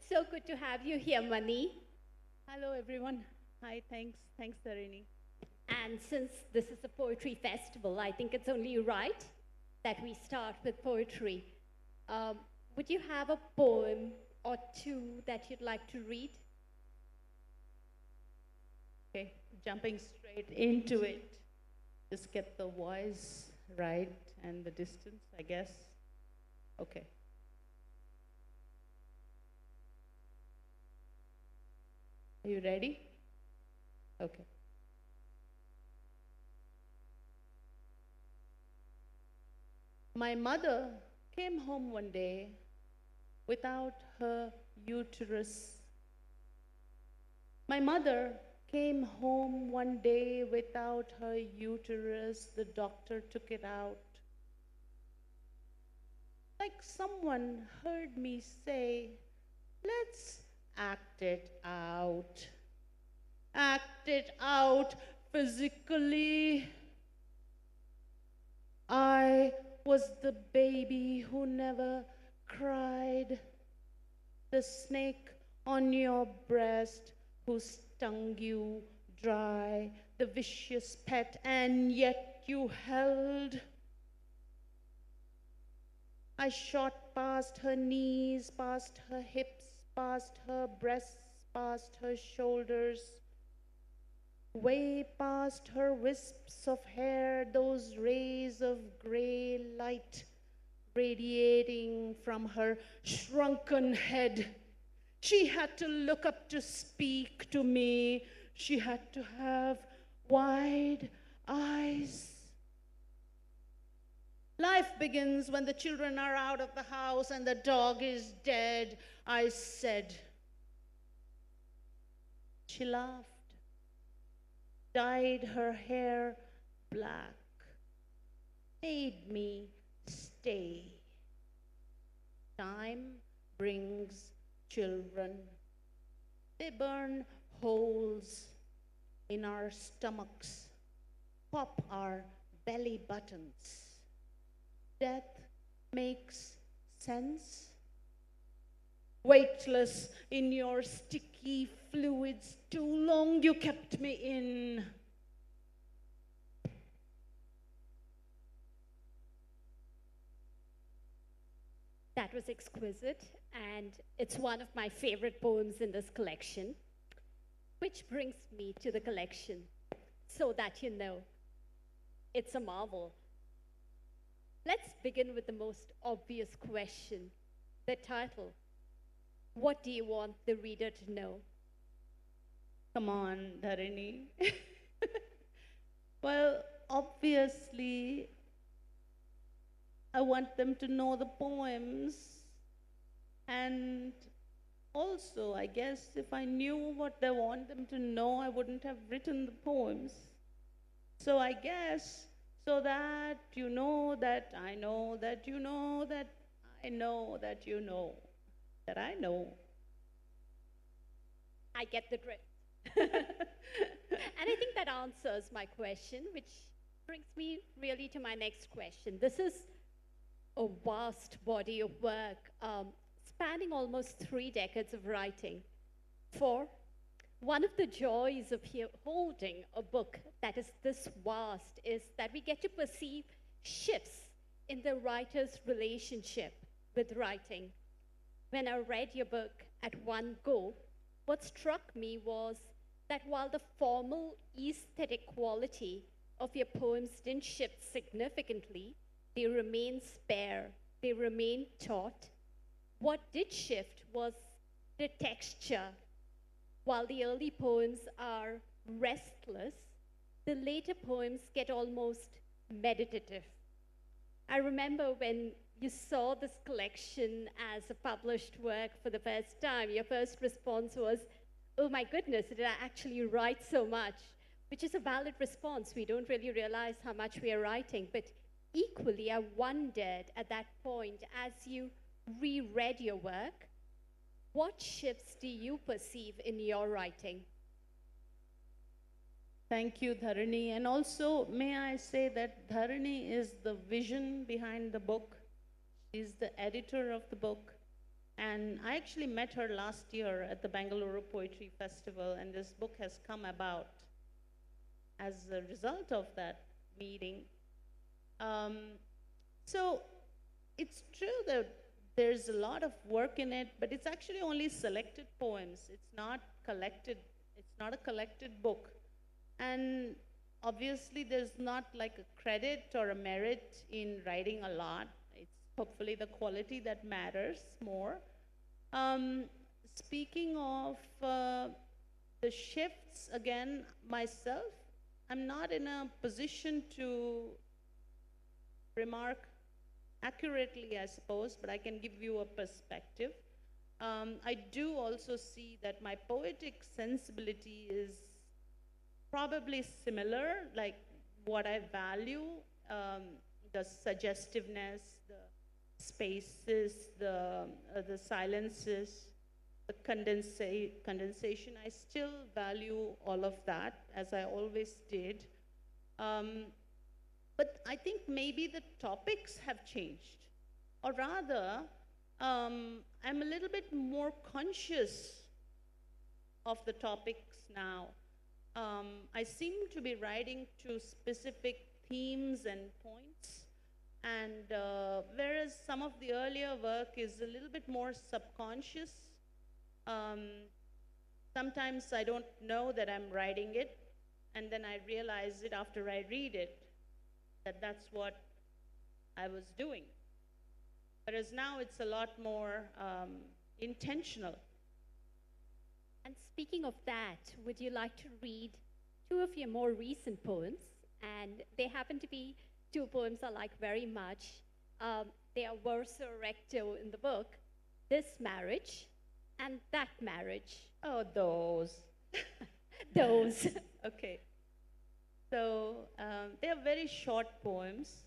So good to have you here, Mani. Hello, everyone. Hi, thanks. Thanks, Dharini. And since this is a poetry festival, I think it's only right that we start with poetry. Um, would you have a poem or two that you'd like to read? Okay, jumping straight into it. Just get the voice right and the distance, I guess. Okay. Are you ready? Okay. My mother came home one day without her uterus. My mother came home one day without her uterus. The doctor took it out. Like someone heard me say, let's act it out. Act it out physically. I was the baby who never cried, the snake on your breast who stung you dry, the vicious pet, and yet you held. I shot past her knees, past her hips, past her breasts, past her shoulders, way past her wisps of hair, those rays of gray light radiating from her shrunken head. She had to look up to speak to me. She had to have wide eyes. Life begins when the children are out of the house and the dog is dead, I said. She laughed, dyed her hair black, made me stay. Time brings children. They burn holes in our stomachs, pop our belly buttons. Death makes sense. Weightless in your sticky fluids, too long you kept me in. That was exquisite, and it's one of my favorite poems in this collection, which brings me to the collection, so that you know it's a marvel. Let's begin with the most obvious question, the title. What do you want the reader to know? Come on, Dharini. Well, obviously, I want them to know the poems. And also, I guess if I knew what they want them to know, I wouldn't have written the poems. So I guess so that you know that I know that you know that I know that you know that I know. I get the drift. And I think that answers my question, which brings me really to my next question. This is a vast body of work spanning almost 3 decades of writing. For one of the joys of holding a book that is this vast is that we get to perceive shifts in the writer's relationship with writing. When I read your book at one go, what struck me was that while the formal aesthetic quality of your poems didn't shift significantly, they remained spare, they remained taut. What did shift was the texture. While the early poems are restless, the later poems get almost meditative. I remember when you saw this collection as a published work for the first time, your first response was, oh my goodness, did I actually write so much? Which is a valid response. We don't really realize how much we are writing. But equally, I wondered at that point, as you reread your work, what shifts do you perceive in your writing? Thank you, Dharini. And also, may I say that Dharini is the vision behind the book. She's the editor of the book. And I actually met her last year at the Bangalore Poetry Festival, and this book has come about as a result of that meeting. Um, so it's true that there's a lot of work in it, but it's actually only selected poems. It's not collected, it's not a collected book. And obviously, there's not like a credit or a merit in writing a lot. It's hopefully the quality that matters more. Um, Speaking of the shifts, again, myself, I'm not in a position to remark accurately, I suppose, but I can give you a perspective. I do also see that my poetic sensibility is probably similar, like what I value, the suggestiveness, the spaces, the silences, the condensation. I still value all of that, as I always did. Um, but I think maybe the topics have changed. Or rather, I'm a little bit more conscious of the topics now. I seem to be writing to specific themes and points, and whereas some of the earlier work is a little bit more subconscious, um, sometimes I don't know that I'm writing it, and then I realize it after I read it, that that's what I was doing. Whereas now it's a lot more intentional. And speaking of that, would you like to read two of your more recent poems? And they happen to be two poems I like very much. They are verso recto in the book: This Marriage and That Marriage. Oh, those. Those. Okay. So they are very short poems.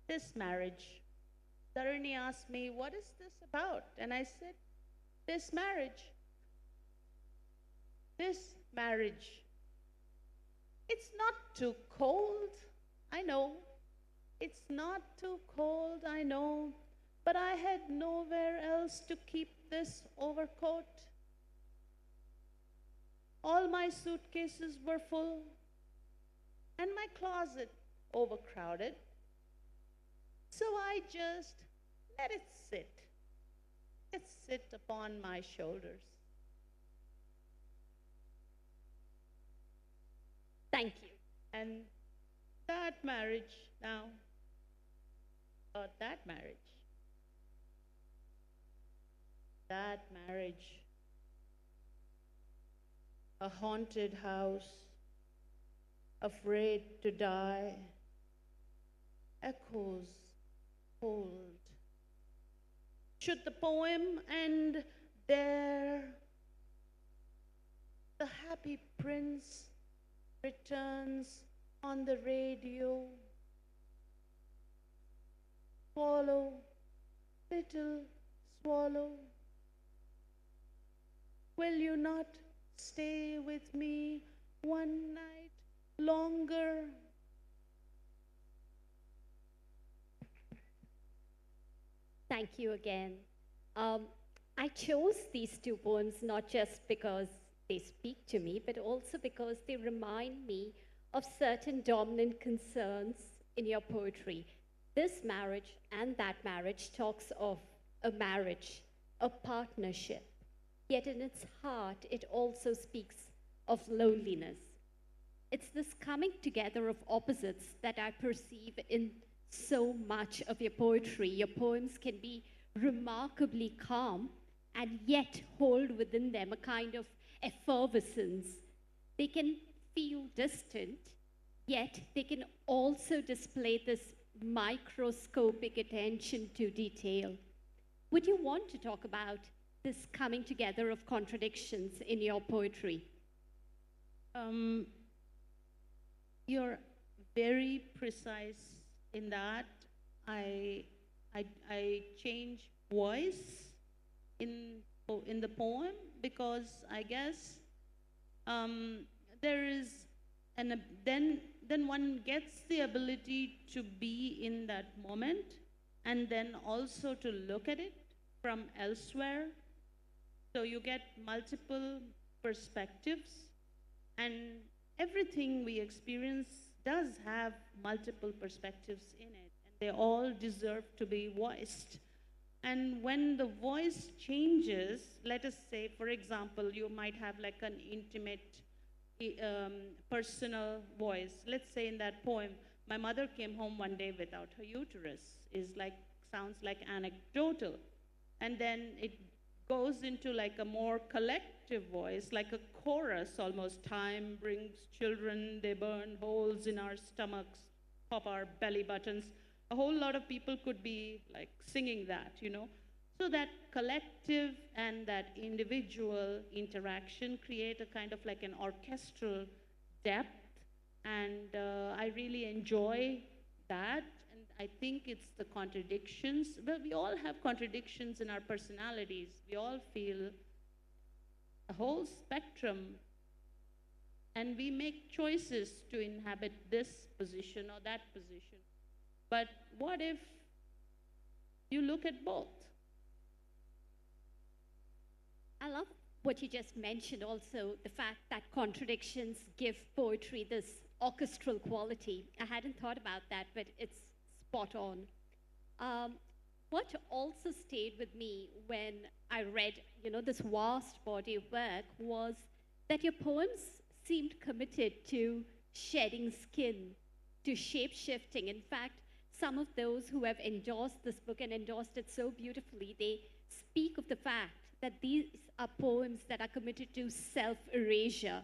This marriage. Dharini asked me, "What is this about?" And I said, "This marriage. This marriage. It's not too cold, I know. It's not too cold, I know. But I had nowhere else to keep this overcoat. All my suitcases were full, and my closet overcrowded. So I just let it sit. It sit upon my shoulders." Thank you. And that marriage now, or that marriage, that marriage, a haunted house, afraid to die, echoes hold. Should the poem end there? The happy prince returns on the radio. Swallow, little swallow. Will you not stay with me one night longer? Thank you again. I chose these two poems not just because they speak to me, but also because they remind me of certain dominant concerns in your poetry. This marriage and that marriage talks of a marriage, a partnership, yet in its heart, it also speaks of loneliness. It's this coming together of opposites that I perceive in so much of your poetry. Your poems can be remarkably calm and yet hold within them a kind of effervescence. They can feel distant, yet they can also display this microscopic attention to detail. Would you want to talk about this coming together of contradictions in your poetry? You're very precise in that. I change voice in the poem because I guess there is then one gets the ability to be in that moment and then also to look at it from elsewhere. So you get multiple perspectives, and everything we experience does have multiple perspectives in it, and they all deserve to be voiced. And when the voice changes, let us say, for example, you might have like an intimate, personal voice. Let's say in that poem, my mother came home one day without her uterus, is like, sounds like anecdotal. And then it goes into like a more collective voice, like a chorus almost. Time brings children, they burn holes in our stomachs, pop our belly buttons. A whole lot of people could be like singing that, you know. So that collective and that individual interaction create a kind of like an orchestral depth, and I really enjoy that. And I think it's the contradictions. Well, we all have contradictions in our personalities. We all feel a whole spectrum, and we make choices to inhabit this position or that position. But what if you look at both? I love what you just mentioned also, the fact that contradictions give poetry this orchestral quality. I hadn't thought about that, but it's spot on. Um, what also stayed with me when I read, this vast body of work was that your poems seemed committed to shedding skin, to shape shifting. In fact, some of those who have endorsed this book and endorsed it so beautifully, they speak of the fact that these are poems that are committed to self-erasure.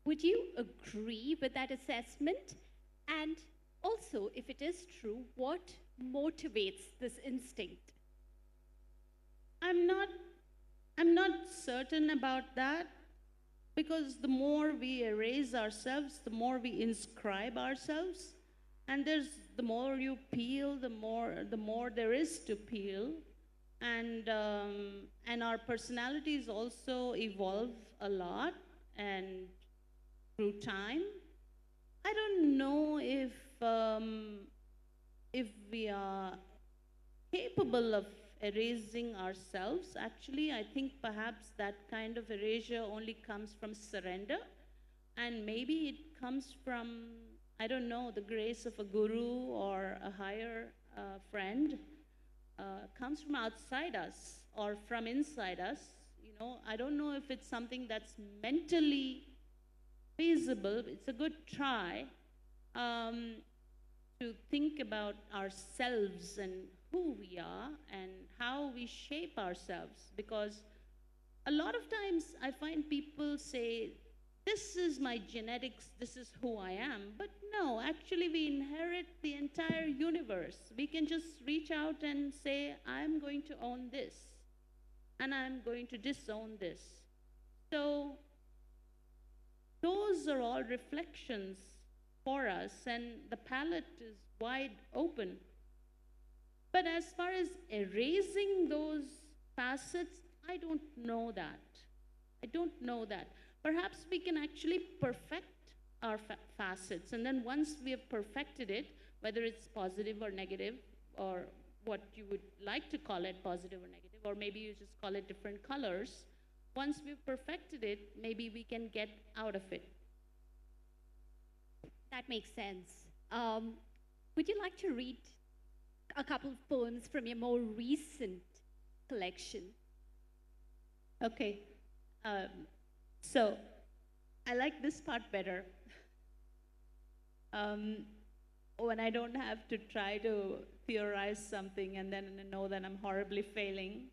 Would you agree with that assessment? And also, if it is true, what motivates this instinct? I'm not I'm not certain about that, because the more we erase ourselves, the more we inscribe ourselves, and there's the more you peel, the more there is to peel, and our personalities also evolve a lot and through time. I don't know if we are capable of erasing ourselves. Actually, I think perhaps that kind of erasure only comes from surrender, and maybe it comes from, I don't know, the grace of a guru or a higher friend. Comes from outside us or from inside us. You know, I don't know if it's something that's mentally feasible. It's a good try to think about ourselves and who we are and how we shape ourselves. Because a lot of times I find people say, this is my genetics, this is who I am. But no, actually we inherit the entire universe. We can just reach out and say, I'm going to own this, and I'm going to disown this. So those are all reflections for us, and the palette is wide open. But as far as erasing those facets, I don't know that. I don't know that. Perhaps we can actually perfect our facets, and then once we have perfected it, whether it's positive or negative, or what you would like to call it, positive or negative, or maybe you just call it different colors, once we've perfected it, maybe we can get out of it. That makes sense. Would you like to read a couple of poems from your more recent collection? Okay. So I like this part better. When I don't have to try to theorize something and then know that I'm horribly failing.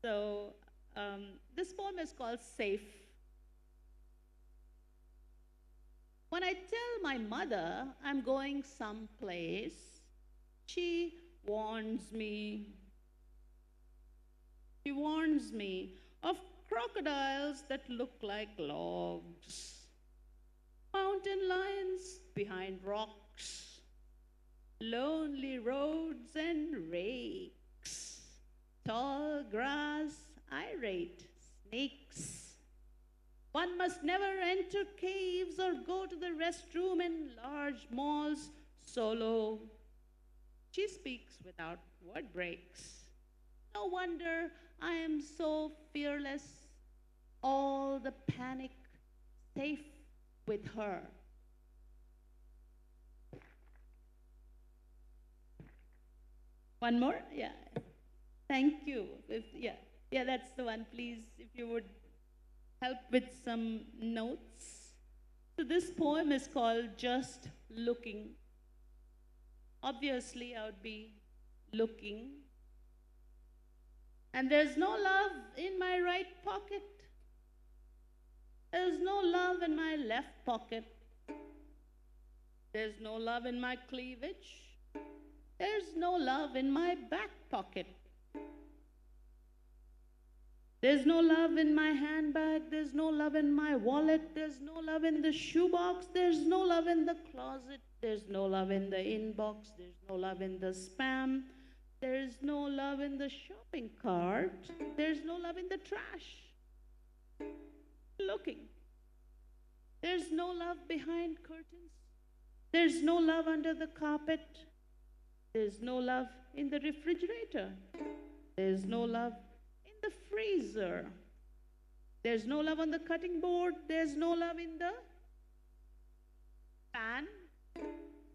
So this poem is called Safe. When I tell my mother I'm going someplace, she warns me. She warns me of crocodiles that look like logs, mountain lions behind rocks, lonely roads and rakes, tall grass, irate snakes. One must never enter caves or go to the restroom in large malls solo. She speaks without word breaks. No wonder I am so fearless. All the panic safe with her. One more? Yeah. Thank you. Yeah, that's the one. Please, if you would help with some notes. So this poem is called Just Looking. Obviously, I would be looking. And there's no love in my right pocket. There's no love in my left pocket. There's no love in my cleavage. There's no love in my back pocket. There's no love in my handbag. There's no love in my wallet. There's no love in the shoebox. There's no love in the closet. There's no love in the inbox. There's no love in the spam. There's no love in the shopping cart. There's no love in the trash. Looking. There's no love behind curtains. There's no love under the carpet. There's no love in the refrigerator. There's no love in the freezer. There's no love on the cutting board. There's no love in the pan.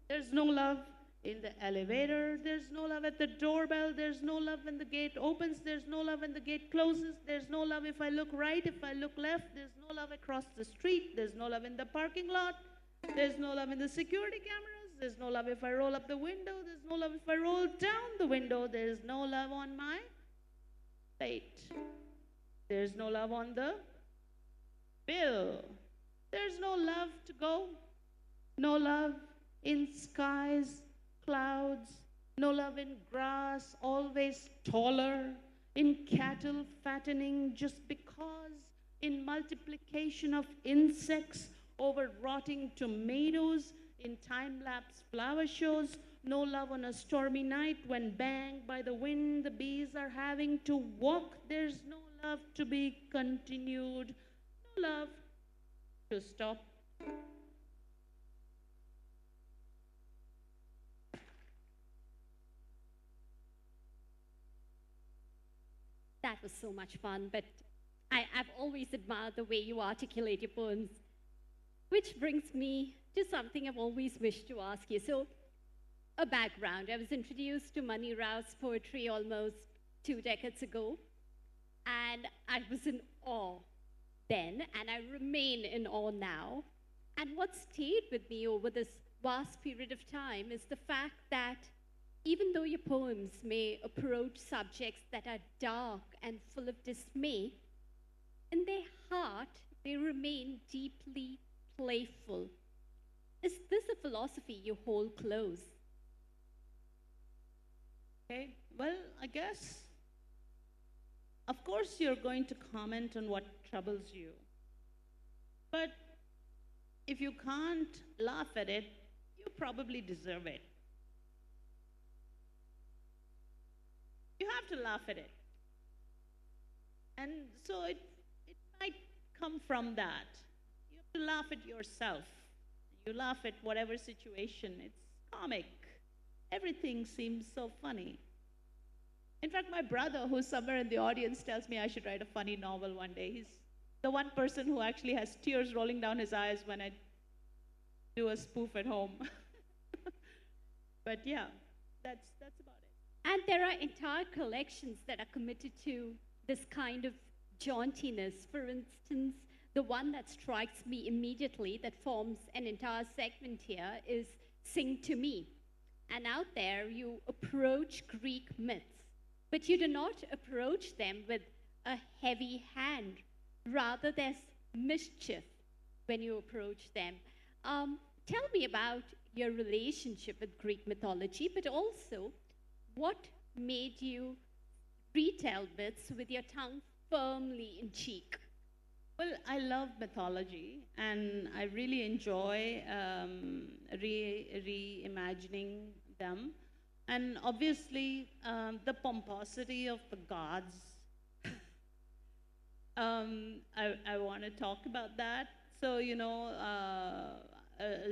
There's no love in the elevator. There's no love at the doorbell. There's no love when the gate opens. There's no love when the gate closes. There's no love if I look right, if I look left. There's no love across the street. There's no love in the parking lot. There's no love in the security cameras. There's no love if I roll up the window. There's no love if I roll down the window. There's no love on my plate. There's no love on the bill. There's no love to go. No love in skies, clouds. No love in grass, always taller. In cattle fattening just because. In multiplication of insects over rotting tomatoes. In time-lapse flower shows. No love on a stormy night when banged by the wind the bees are having to walk. There's no love to be continued. No love to stop. That was so much fun, but I've always admired the way you articulate your poems, which brings me to something I've always wished to ask you. So, a background. I was introduced to Mani Rao's poetry almost 2 decades ago, and I was in awe then, and I remain in awe now. And what stayed with me over this vast period of time is the fact that even though your poems may approach subjects that are dark and full of dismay, in their heart, they remain deeply playful. Is this a philosophy you hold close? Okay, well, I guess, of course, you're going to comment on what troubles you. But if you can't laugh at it, you probably deserve it. You have to laugh at it. And so it might come from that. You have to laugh at yourself. You laugh at whatever situation. It's comic. Everything seems so funny. In fact, my brother, who's somewhere in the audience, tells me I should write a funny novel one day. He's the one person who actually has tears rolling down his eyes when I do a spoof at home. But yeah, that's about it. And there are entire collections that are committed to this kind of jauntiness. For instance, the one that strikes me immediately that forms an entire segment here is Sing to Me. And out there, you approach Greek myths, but you do not approach them with a heavy hand. Rather, there's mischief when you approach them. Tell me about your relationship with Greek mythology, but also what made you retell myths with your tongue firmly in cheek? Well, I love mythology, and I really enjoy reimagining them. And obviously, the pomposity of the gods. I want to talk about that. So,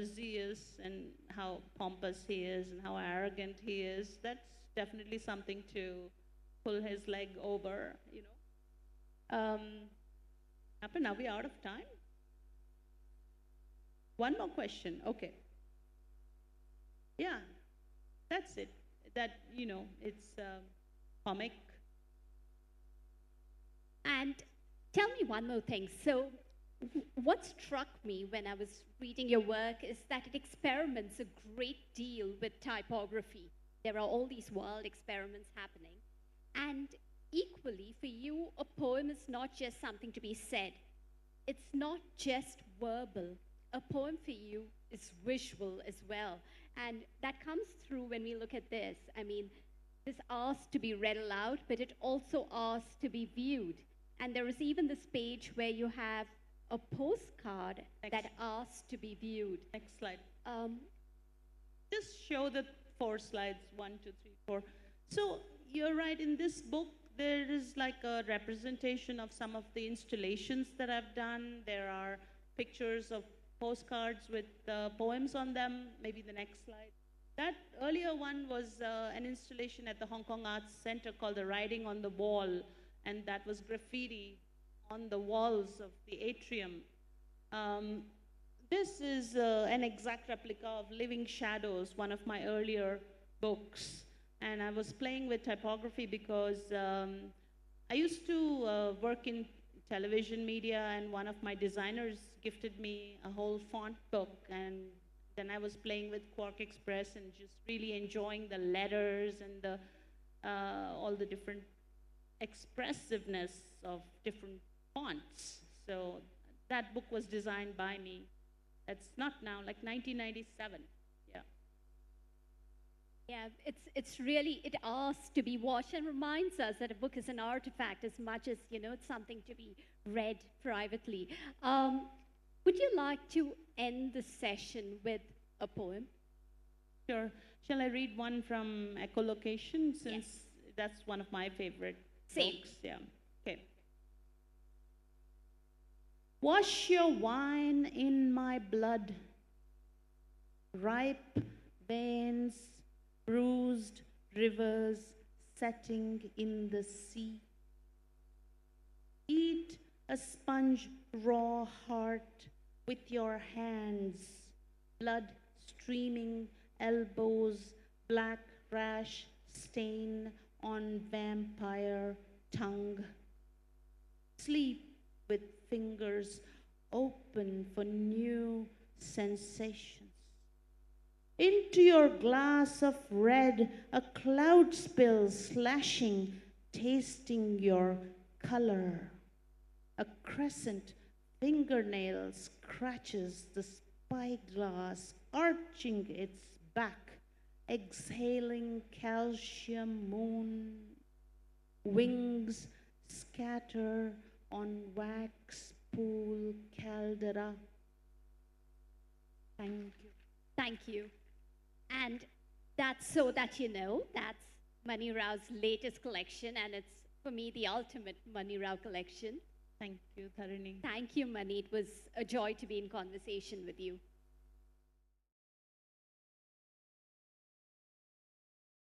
Zeus and how pompous he is and how arrogant he is, that's definitely something to pull his leg over, you know. Happen, are we out of time? One more question, okay. Yeah, that's it. That, you know, it's comic. And tell me one more thing. So, what struck me when I was reading your work is that it experiments a great deal with typography. There are all these wild experiments happening. And equally, for you, a poem is not just something to be said, it's not just verbal. A poem for you is visual as well. And that comes through when we look at this. I mean, this asks to be read aloud, but it also asks to be viewed. And there is even this page where you have a postcard that asks to be viewed. Next slide. Just show the 4 slides, 1, 2, 3, 4. So you're right, in this book, there is like a representation of some of the installations that I've done. There are pictures of postcards with poems on them. Maybe the next slide. That earlier one was an installation at the Hong Kong Arts Center called The Writing on the Wall, and that was graffiti on the walls of the atrium. This is an exact replica of Living Shadows, one of my earlier books. And I was playing with typography because I used to work in television media, and one of my designers gifted me a whole font book, and then I was playing with Quark Express and just really enjoying the letters and the all the different expressiveness of different fonts. So that book was designed by me. That's not now, like 1997. Yeah. Yeah, it's really, it asks to be watched and reminds us that a book is an artifact as much as, you know, it's something to be read privately. Would you like to end the session with a poem? Sure. Shall I read one from Echolocation, since that's one of my favorite books? Yeah. Okay. Wash your wine in my blood, ripe veins, bruised rivers setting in the sea. Eat a sponge raw heart with your hands, blood streaming elbows, black rash stain on vampire tongue. Sleep with fingers open for new sensations. Into your glass of red, a cloud spill slashing, tasting your color. A crescent fingernail scratches the spyglass, arching its back, exhaling calcium moon. Wings scatter on wax pool caldera. Thank you. Thank you. And that's So That You Know, that's Mani Rao's latest collection, and it's, for me, the ultimate Mani Rao collection. Thank you, Dharini. Thank you, Mani. It was a joy to be in conversation with you.